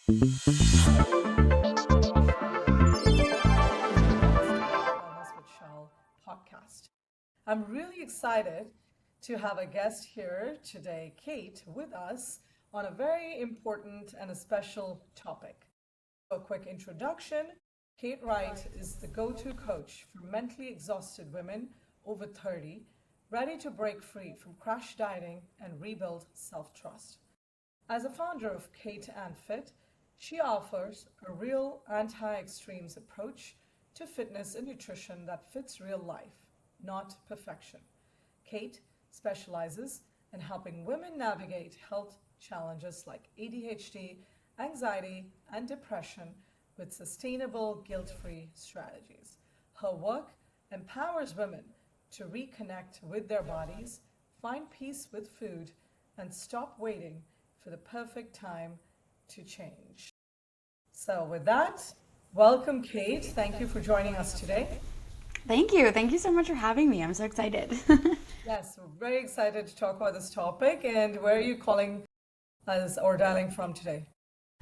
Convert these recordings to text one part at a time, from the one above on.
Wellness with Shal podcast. I'm really excited to have a guest here today, Kate, with us on a very important and a special topic. A quick introduction. Kate Wright is the go to coach for mentally exhausted women over 30, ready to break free from crash dieting and rebuild self trust. As a founder of KateAnnFit, she offers a real anti extremes approach to fitness and nutrition that fits real life, not perfection. Kate specializes in helping women navigate health challenges like ADHD, anxiety, and depression with sustainable, guilt free strategies. Her work empowers women to reconnect with their bodies, find peace with food, and stop waiting for the perfect time to change. So, with that, welcome, Kate. Thank you for joining us today. Thank you. Thank you so much for having me. I'm so excited. Yes, we're very excited to talk about this topic. And where are you calling us or dialing from today?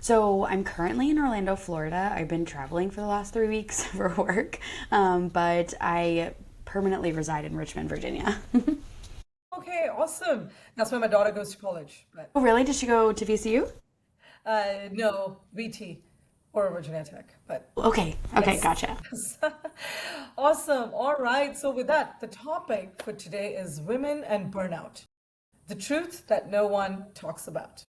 So, I'm currently in Orlando, Florida. I've been traveling for the last 3 weeks for work, but I permanently reside in Richmond, Virginia. Okay, awesome. That's where my daughter goes to college. But Oh, really? Did she go to VCU? no, VT or Virginia Tech. But Okay. Okay. yes. Gotcha. Awesome. All right. So, with that, the topic for today is women and burnout, the truth that no one talks about.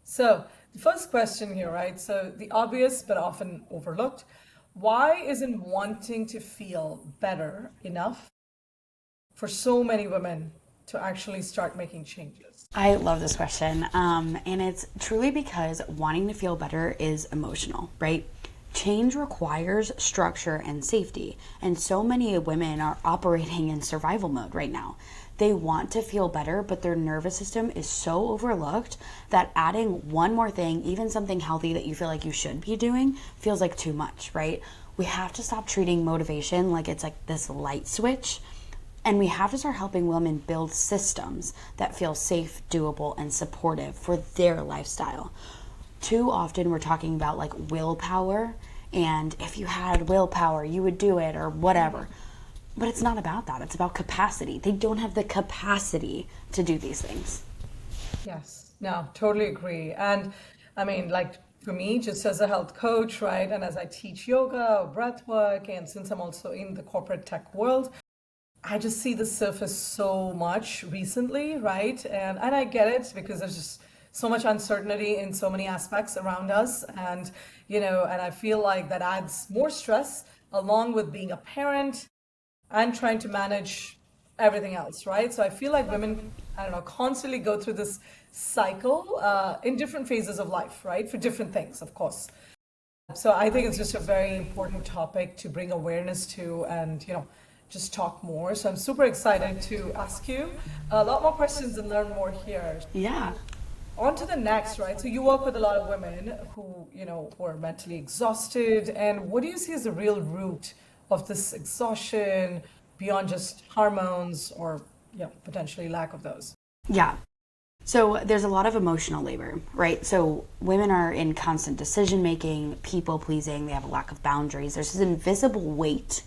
So, the first question here, right? So, the obvious but often overlooked, why isn't wanting to feel better enough for so many women to actually start making changes? I love this question. And it's truly because wanting to feel better is emotional, right? Change requires structure and safety. And so many women are operating in survival mode right now. They want to feel better, but their nervous system is so overlooked that adding one more thing, even something healthy that you feel like you should be doing, feels like too much, right? We have to stop treating motivation like it's like this light switch. And we have to start helping women build systems that feel safe, doable, and supportive for their lifestyle. Too often we're talking about like willpower, and if you had willpower, you would do it or whatever. But it's not about that. It's about capacity. They don't have the capacity to do these things. Yes, no, totally agree. And I mean, like for me, just as a health coach, right? And as I teach yoga, breath work, and since I'm also in the corporate tech world, I just see the surface so much recently, right? And I get it because there's just so much uncertainty in so many aspects around us. And, and I feel like that adds more stress along with being a parent and trying to manage everything else, right? So I feel like women, I don't know, constantly go through this cycle in different phases of life, right? For different things, of course. So I think it's just a very important topic to bring awareness to and, just talk more. So I'm super excited to ask you a lot more questions and learn more here. Yeah. On to the next, right? So you work with a lot of women who are mentally exhausted. And what do you see as the real root of this exhaustion beyond just hormones or, potentially lack of those? Yeah. So there's a lot of emotional labor, right? So women are in constant decision making, people pleasing, they have a lack of boundaries. There's this invisible weight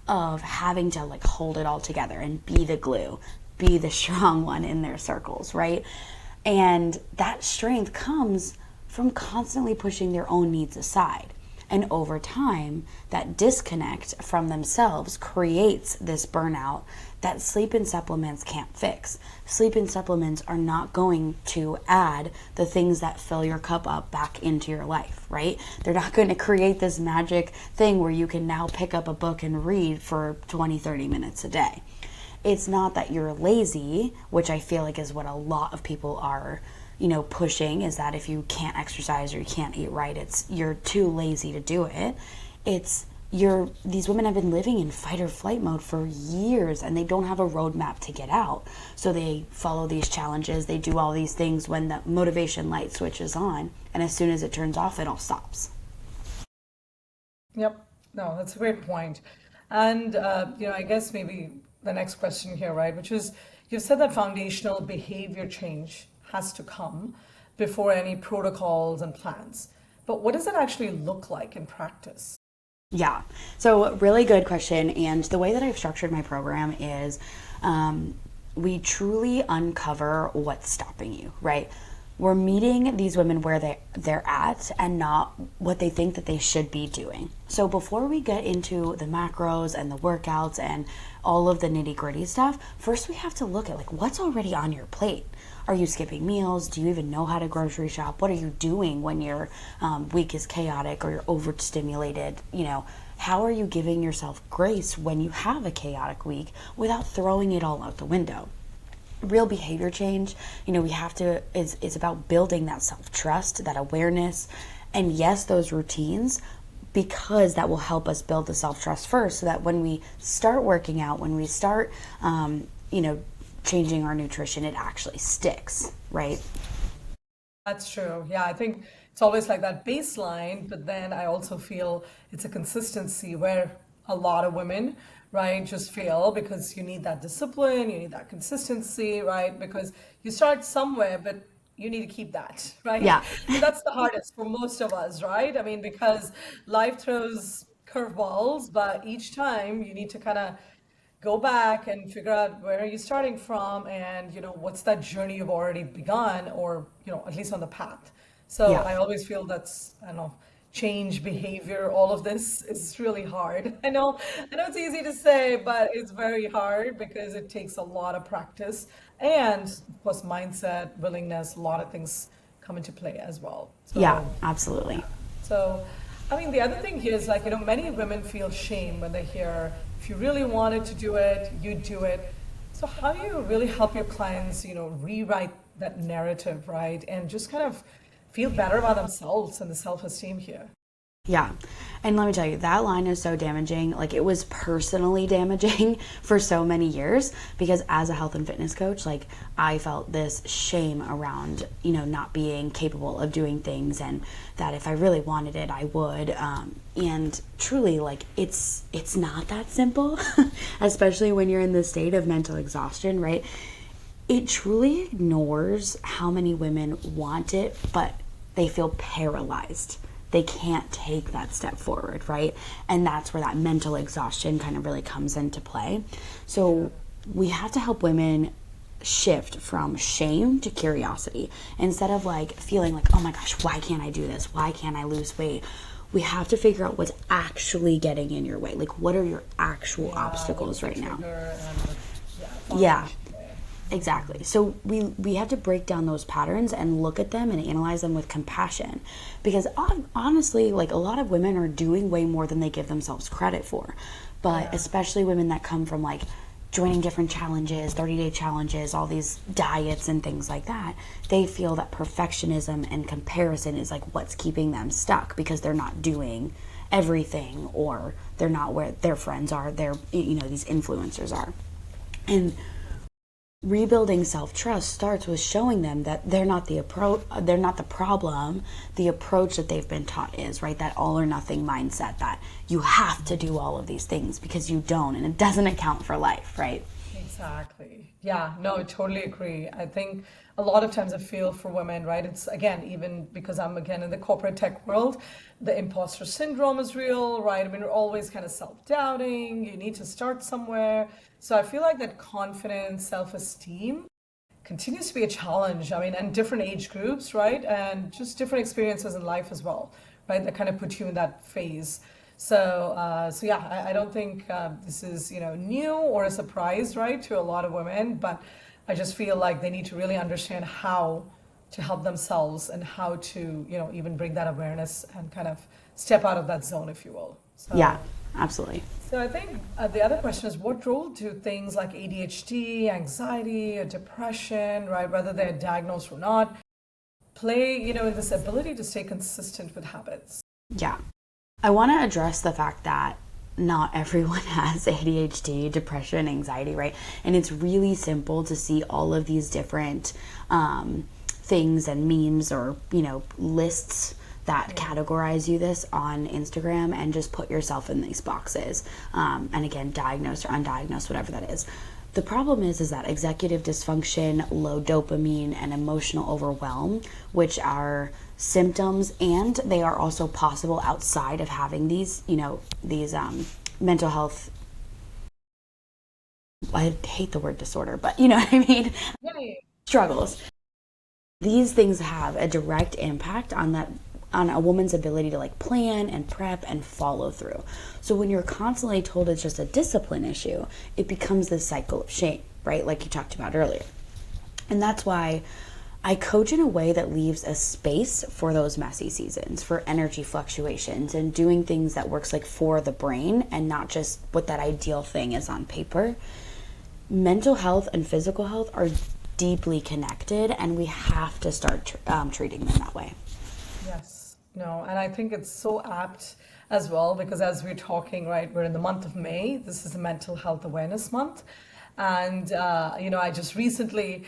of having to like hold it all together and be the glue, be the strong one in their circles, right? And that strength comes from constantly pushing their own needs aside. And over time, that disconnect from themselves creates this burnout that sleep and supplements can't fix. Sleep and supplements are not going to add the things that fill your cup up back into your life, right? They're not going to create this magic thing where you can now pick up a book and read for 20, 30 minutes a day. It's not that you're lazy, which I feel like is what a lot of people are pushing, is that if you can't exercise or you can't eat right, it's you're too lazy to do it. These women have been living in fight or flight mode for years and they don't have a roadmap to get out. So they follow these challenges, they do all these things when the motivation light switches on, and as soon as it turns off, it all stops. Yep. No, that's a great point. And, I guess maybe the next question here, right, which is you've said that foundational behavior change has to come before any protocols and plans. but what does it actually look like in practice? Yeah. So really good question. And the way that I've structured my program is we truly uncover what's stopping you, right? We're meeting these women where they're at and not what they think that they should be doing. So before we get into the macros and the workouts and all of the nitty-gritty stuff, first we have to look at like what's already on your plate. Are you skipping meals? Do you even know how to grocery shop? What are you doing when your week is chaotic or you're overstimulated? You know, how are you giving yourself grace when you have a chaotic week without throwing it all out the window? Real behavior change, you know, we have to, it's about building that self-trust, that awareness, and yes, those routines, because that will help us build the self-trust first, so that when we start working out, when we start, you know, changing our nutrition, it actually sticks, right? That's true. Yeah, I think it's always like that baseline, but then I also feel it's a consistency where a lot of women, right, just fail because you need that discipline, you need that consistency, right? Because you start somewhere, but you need to keep that, right? Yeah. And that's the hardest for most of us, right? I mean, because life throws curveballs, but each time you need to kind of go back and figure out where are you starting from, and you know what's that journey you've already begun, or you know, at least on the path. So Yeah. I always feel that's, I don't know, change behavior, all of this is really hard. I know it's easy to say, but it's very hard because it takes a lot of practice and of course mindset, willingness, a lot of things come into play as well. Yeah, So absolutely. so, I mean, the other thing here is like, you know, many women feel shame when they hear, if you really wanted to do it, you do it. So how do you really help your clients, you know, rewrite that narrative, right? And just kind of feel better about themselves and the self-esteem here? Yeah. And let me tell you, that line is so damaging. Like, it was personally damaging for so many years, because as a health and fitness coach, like, I felt this shame around, you know, not being capable of doing things, and that if I really wanted it, I would. And truly, like, it's not that simple, especially when you're in the state of mental exhaustion, right? It truly ignores how many women want it, but they feel paralyzed. They can't take that step forward, right? And that's where that mental exhaustion kind of really comes into play. So we have to help women shift from shame to curiosity. Instead of like feeling like, oh my gosh, why can't I do this? Why can't I lose weight? We have to figure out what's actually getting in your way. Like, what are your actual obstacles right now? Yeah. Exactly. So we have to break down those patterns and look at them and analyze them with compassion, because honestly, like, a lot of women are doing way more than they give themselves credit for. But especially women that come from like joining different challenges, 30-day challenges, all these diets and things like that, they feel that perfectionism and comparison is like what's keeping them stuck, because they're not doing everything, or they're not where their friends are, you know, these influencers are. And rebuilding self-trust starts with showing them that they're not the problem. The approach that they've been taught is, right, that all or nothing mindset, that you have to do all of these things, because you don't, and it doesn't account for life, right? Exactly. Yeah, no, I totally agree. I think a lot of times I feel for women, right? It's again, even because I'm again in the corporate tech world, the imposter syndrome is real, right? I mean, we're always kind of self-doubting. You need to start somewhere. So I feel like that confidence, self-esteem continues to be a challenge. I mean, and different age groups, right? And just different experiences in life as well, right? That kind of put you in that phase. So yeah, I don't think this is, you know, new or a surprise, right, to a lot of women, but I just feel like they need to really understand how to help themselves and how to, you know, even bring that awareness and kind of step out of that zone, if you will. Yeah, absolutely. So I think the other question is, what role do things like ADHD, anxiety, or depression, right, whether they're diagnosed or not, play, you know, in this ability to stay consistent with habits? Yeah. I want to address the fact that not everyone has ADHD, depression, anxiety, right? And it's really simple to see all of these different things and memes, or, you know, lists that categorize you this on Instagram, and just put yourself in these boxes. And again, diagnosed or undiagnosed, whatever that is. The problem is that executive dysfunction, low dopamine, and emotional overwhelm, which are symptoms, and they are also possible outside of having these, these mental health. I hate the word disorder, but you know what I mean? Right. Struggles. These things have a direct impact on a woman's ability to like plan and prep and follow through. So when you're constantly told it's just a discipline issue, it becomes this cycle of shame, right? Like you talked about earlier. And that's why I coach in a way that leaves a space for those messy seasons, for energy fluctuations, and doing things that works like for the brain and not just what that ideal thing is on paper. Mental health and physical health are deeply connected, and we have to start treating them that way. Yes, no, and I think it's so apt as well because as we're talking, right, we're in the month of May. This is the Mental Health Awareness Month. And, I just recently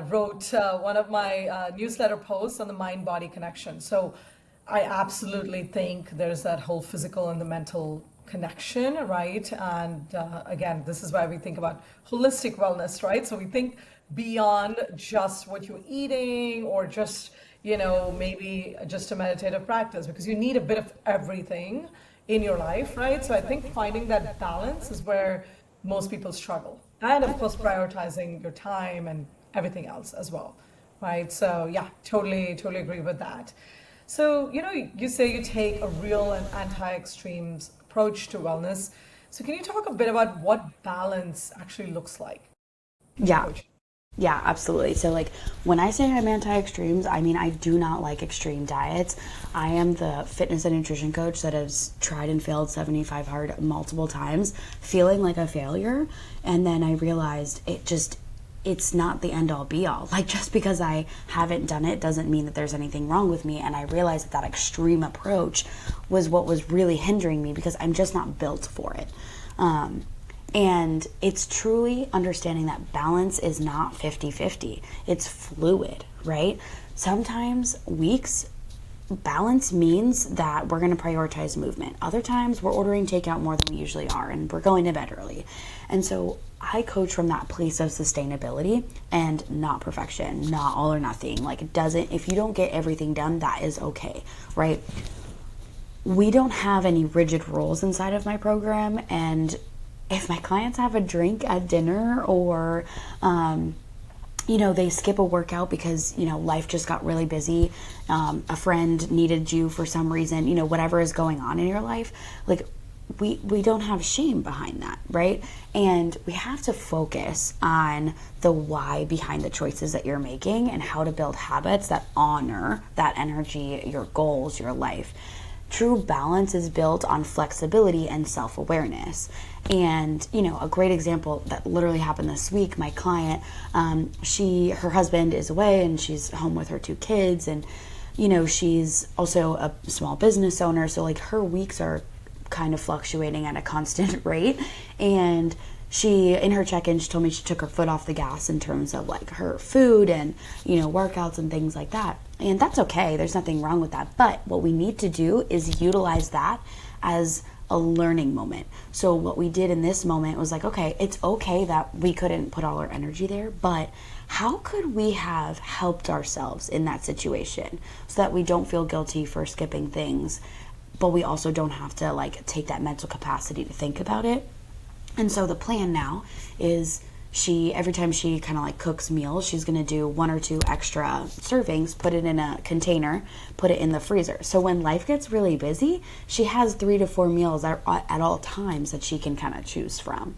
wrote one of my newsletter posts on the mind body connection. So I absolutely think there's that whole physical and the mental connection, right? And again, this is why we think about holistic wellness, right? So we think beyond just what you're eating or just, maybe just a meditative practice because you need a bit of everything in your life, right? So I think finding that balance is where most people struggle. And of course, prioritizing your time and everything else as well, right? So yeah, totally agree with that. So, you say you take a real and anti-extremes approach to wellness. So can you talk a bit about what balance actually looks like in your Yeah. coaching? Yeah, absolutely. So, like, when I say I'm anti extremes, I mean, I do not like extreme diets. I am the fitness and nutrition coach that has tried and failed 75 hard multiple times, feeling like a failure. And then I realized it's not the end all be all. Like, just because I haven't done it doesn't mean that there's anything wrong with me. And I realized that extreme approach was what was really hindering me because I'm just not built for it. And it's truly understanding that balance is not 50-50. It's fluid, right? Sometimes weeks, balance means that we're going to prioritize movement. Other times we're ordering takeout more than we usually are and we're going to bed early. And so I coach from that place of sustainability and not perfection, not all or nothing. Like if you don't get everything done, that is okay, right? We don't have any rigid rules inside of my program, and if my clients have a drink at dinner or they skip a workout because life just got really busy, a friend needed you for some reason, whatever is going on in your life, like we don't have shame behind that, right? And we have to focus on the why behind the choices that you're making and how to build habits that honor that energy, your goals, your life. True balance is built on flexibility and self-awareness. And, a great example that literally happened this week, my client, her husband is away and she's home with her two kids. And, she's also a small business owner. So like her weeks are kind of fluctuating at a constant rate. And in her check-in, she told me she took her foot off the gas in terms of like her food and, workouts and things like that. And that's okay. There's nothing wrong with that. But what we need to do is utilize that as a learning moment. So what we did in this moment was like, okay, it's okay that we couldn't put all our energy there, but how could we have helped ourselves in that situation so that we don't feel guilty for skipping things, but we also don't have to like take that mental capacity to think about it. And so the plan now is every time she kind of like cooks meals, she's going to do 1 or 2 extra servings, put it in a container, put it in the freezer. So when life gets really busy, she has 3 to 4 meals at all times that she can kind of choose from.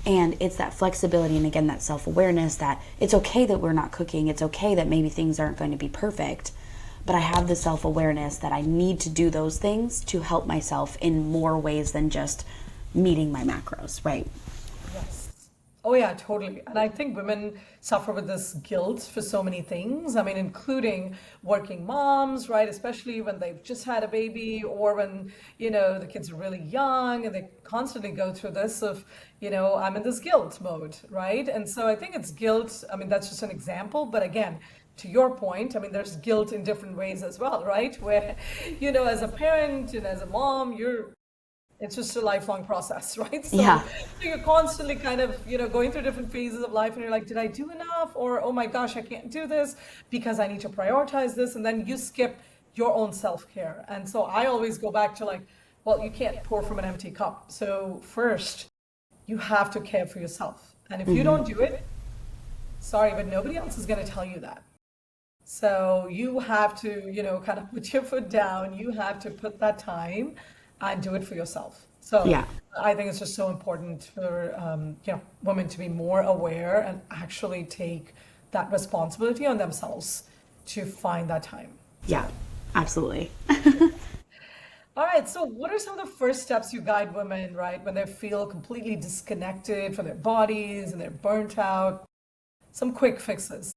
And it's that flexibility and again, that self-awareness that it's okay that we're not cooking. It's okay that maybe things aren't going to be perfect, but I have the self-awareness that I need to do those things to help myself in more ways than just meeting my macros, right? Yes. Oh, yeah, totally. And I think women suffer with this guilt for so many things. I mean, including working moms, right? Especially when they've just had a baby or when, the kids are really young and they constantly go through this of, I'm in this guilt mode, right? And so I think it's guilt. I mean, that's just an example. But again, to your point, I mean, there's guilt in different ways as well, right? Where, as a parent and as a mom, you're It's just a lifelong process, right? Yeah. So you're constantly kind of, going through different phases of life and you're like, did I do enough? Or, oh my gosh, I can't do this because I need to prioritize this. And then you skip your own self-care. And so I always go back to like, well, you can't pour from an empty cup. So first, you have to care for yourself. And if you don't do it, sorry, but nobody else is going to tell you that. So you have to, kind of put your foot down. You have to put that time and do it for yourself. So Yeah. I think it's just so important for, women to be more aware and actually take that responsibility on themselves to find that time. Yeah, absolutely. All right, so what are some of the first steps you guide women, right, when they feel completely disconnected from their bodies and they're burnt out? Some quick fixes.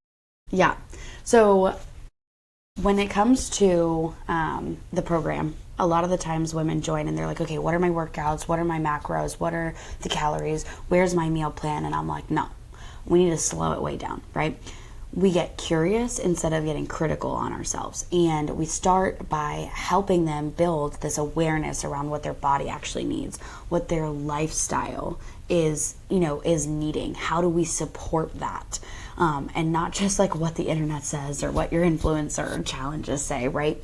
Yeah. So when it comes to the program, a lot of the times women join and they're like, okay, what are my workouts? What are my macros? What are the calories? Where's my meal plan? And I'm like, no, we need to slow it way down, right? We get curious instead of getting critical on ourselves. And we start by helping them build this awareness around what their body actually needs, what their lifestyle is needing. How do we support that? And not just like what the internet says or what your influencer challenges say, right?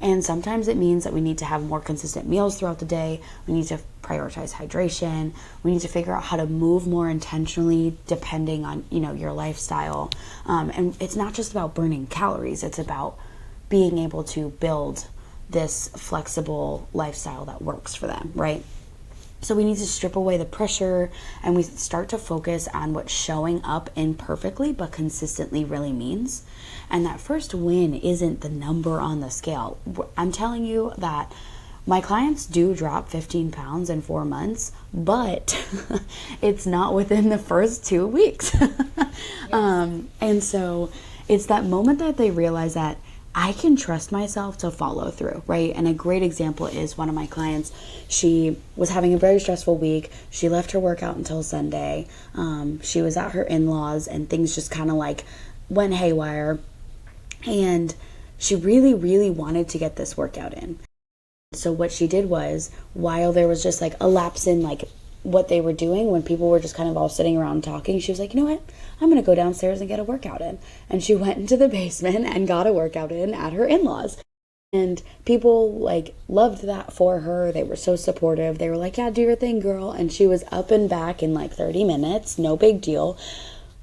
And sometimes it means that we need to have more consistent meals throughout the day. We need to prioritize hydration. We need to figure out how to move more intentionally depending on, your lifestyle. And it's not just about burning calories. It's about being able to build this flexible lifestyle that works for them, right? So we need to strip away the pressure and we start to focus on what showing up imperfectly but consistently really means. And that first win isn't the number on the scale. I'm telling you that my clients do drop 15 pounds in 4 months, but it's not within the first 2 weeks. Yes. And so it's that moment that they realize that I can trust myself to follow through, right? And a great example is one of my clients. She was having a very stressful week. She left her workout until Sunday. She was at her in-laws and things just kind of like went haywire. And she really, really wanted to get this workout in. So what she did was, while there was just like a lapse in like what they were doing, when people were just kind of all sitting around talking, she was like, you know what? I'm going to go downstairs and get a workout in. And she went into the basement and got a workout in at her in-laws. And people like loved that for her. They were so supportive. They were like, yeah, do your thing, girl. And she was up and back in like 30 minutes. No big deal.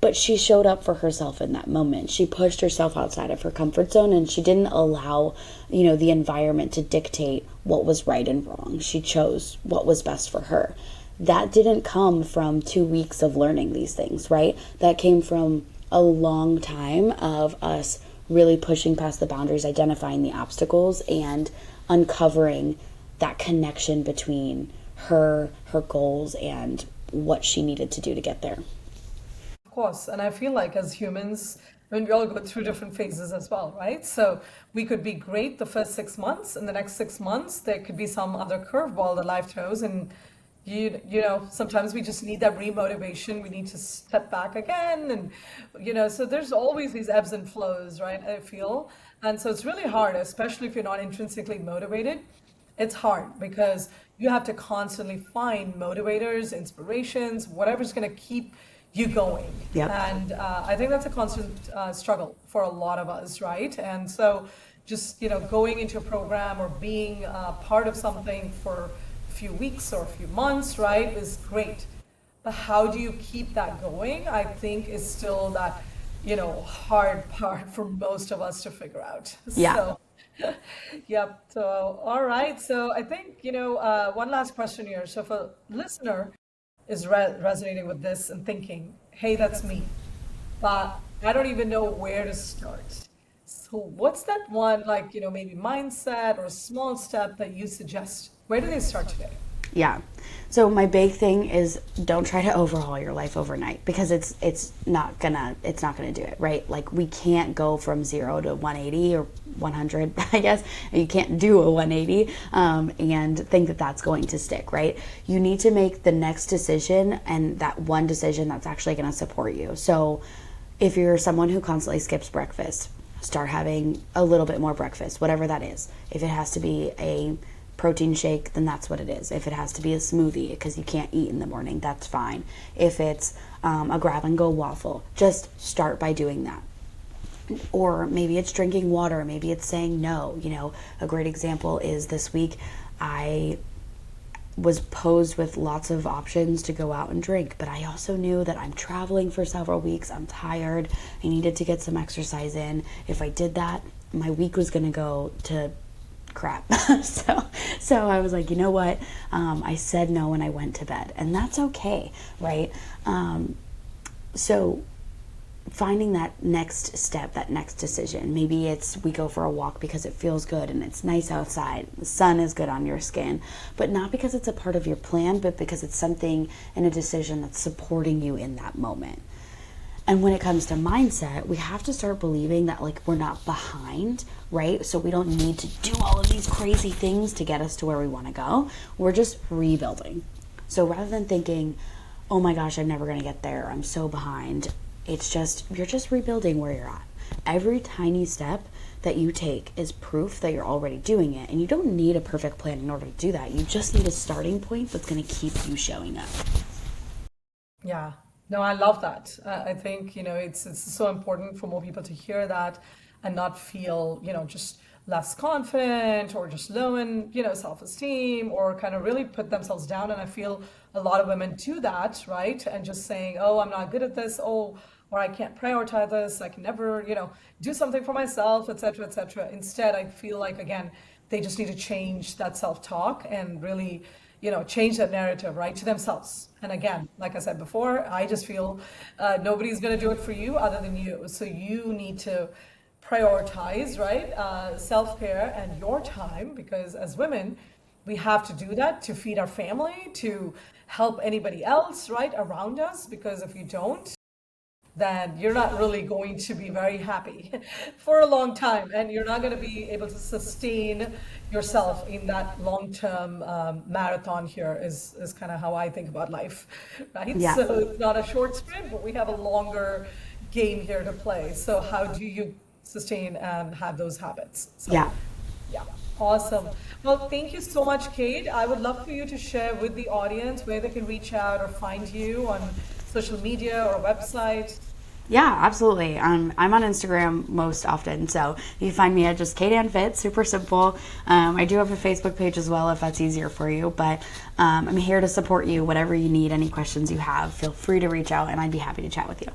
But she showed up for herself in that moment. She pushed herself outside of her comfort zone and she didn't allow, the environment to dictate what was right and wrong. She chose what was best for her. That didn't come from 2 weeks of learning these things, right? That came from a long time of us really pushing past the boundaries, identifying the obstacles, and uncovering that connection between her goals and what she needed to do to get there. Of course, and I feel like as humans, I mean, we all go through different phases as well, right? So we could be great the first 6 months, and the next 6 months there could be some other curveball that life throws, and sometimes we just need that remotivation. We need to step back again, and so there's always these ebbs and flows, right? I feel, and so it's really hard, especially if you're not intrinsically motivated. It's hard because you have to constantly find motivators, inspirations, whatever's going to keep you going. Yep. And I think that's a constant struggle for a lot of us, right? And so just, going into a program or being part of something for a few weeks or a few months, right, is great. But how do you keep that going? I think is still that, hard part for most of us to figure out. Yeah. So, yep. So, all right. So I think, one last question here. So if a listener is resonating with this and thinking, hey, that's me, but I don't even know where to start. So what's that one, like, maybe mindset or a small step that you suggest? Where do they start today? Yeah. So my big thing is don't try to overhaul your life overnight because it's not gonna do it, right? Like we can't go from 0 to 180 or 100, I guess. You can't do a 180 and think that that's going to stick, right? You need to make the next decision and that one decision that's actually going to support you. So if you're someone who constantly skips breakfast, start having a little bit more breakfast, whatever that is. If it has to be a protein shake, then that's what it is. If it has to be a smoothie because you can't eat in the morning, that's fine. If it's a grab and go waffle, just start by doing that. Or maybe it's drinking water, maybe it's saying no. You know, a great example is this week I was posed with lots of options to go out and drink, but I also knew that I'm traveling for several weeks, I'm tired, I needed to get some exercise in. If I did that, my week was going to go to crap. So I was like, you know what? I said no and I went to bed, and that's okay, right? So finding that next step, that next decision. Maybe it's we go for a walk because it feels good and it's nice outside, the sun is good on your skin, but not because it's a part of your plan, but because it's something and a decision that's supporting you in that moment. And when it comes to mindset, we have to start believing that like we're not behind, right? So we don't need to do all of these crazy things to get us to where we want to go. We're just rebuilding. So rather than thinking, oh my gosh, I'm never going to get there, I'm so behind, it's just, you're just rebuilding where you're at. Every tiny step that you take is proof that you're already doing it. And you don't need a perfect plan in order to do that. You just need a starting point that's going to keep you showing up. Yeah, no, I love that. I think, it's so important for more people to hear that and not feel, just less confident or just low in, self-esteem, or kind of really put themselves down. And I feel a lot of women do that, right? And just saying, oh, I'm not good at this, or I can't prioritize this, I can never, do something for myself, et cetera, et cetera. Instead, I feel like, again, they just need to change that self-talk and really, change that narrative, right, to themselves. And again, like I said before, I just feel nobody's going to do it for you other than you. So you need to prioritize, right, self-care and your time, because as women, we have to do that to feed our family, to help anybody else, right, around us, because if you don't, then you're not really going to be very happy for a long time, and you're not going to be able to sustain yourself in that long-term marathon. Here is kind of how I think about life, right? Yeah. So it's not a short sprint, but we have a longer game here to play. So how do you sustain and have those habits? So, Yeah. yeah, awesome. Well, thank you so much, Kate. I would love for you to share with the audience where they can reach out or find you on social media or website. Yeah, absolutely. I'm on Instagram most often, so you can find me at just KateAnnFit, super simple. I do have a Facebook page as well if that's easier for you, but I'm here to support you. Whatever you need, any questions you have, feel free to reach out and I'd be happy to chat with you.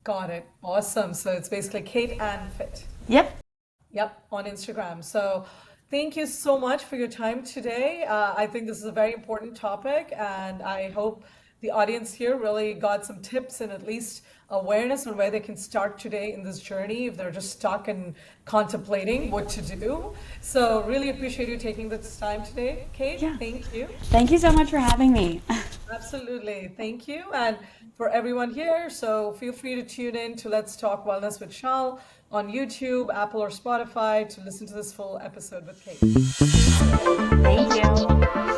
Got it. Awesome. So it's basically KateAnnFit. Yep. Yep, on Instagram. So thank you so much for your time today. I think this is a very important topic, and I hope the audience here really got some tips and at least awareness on where they can start today in this journey if they're just stuck and contemplating what to do. So really appreciate you taking this time today, Kate. Yeah. Thank you. Thank you so much for having me. Absolutely. Thank you. And for everyone here, so feel free to tune in to Let's Talk Wellness with Shal on YouTube, Apple, or Spotify to listen to this full episode with Kate. Thank you.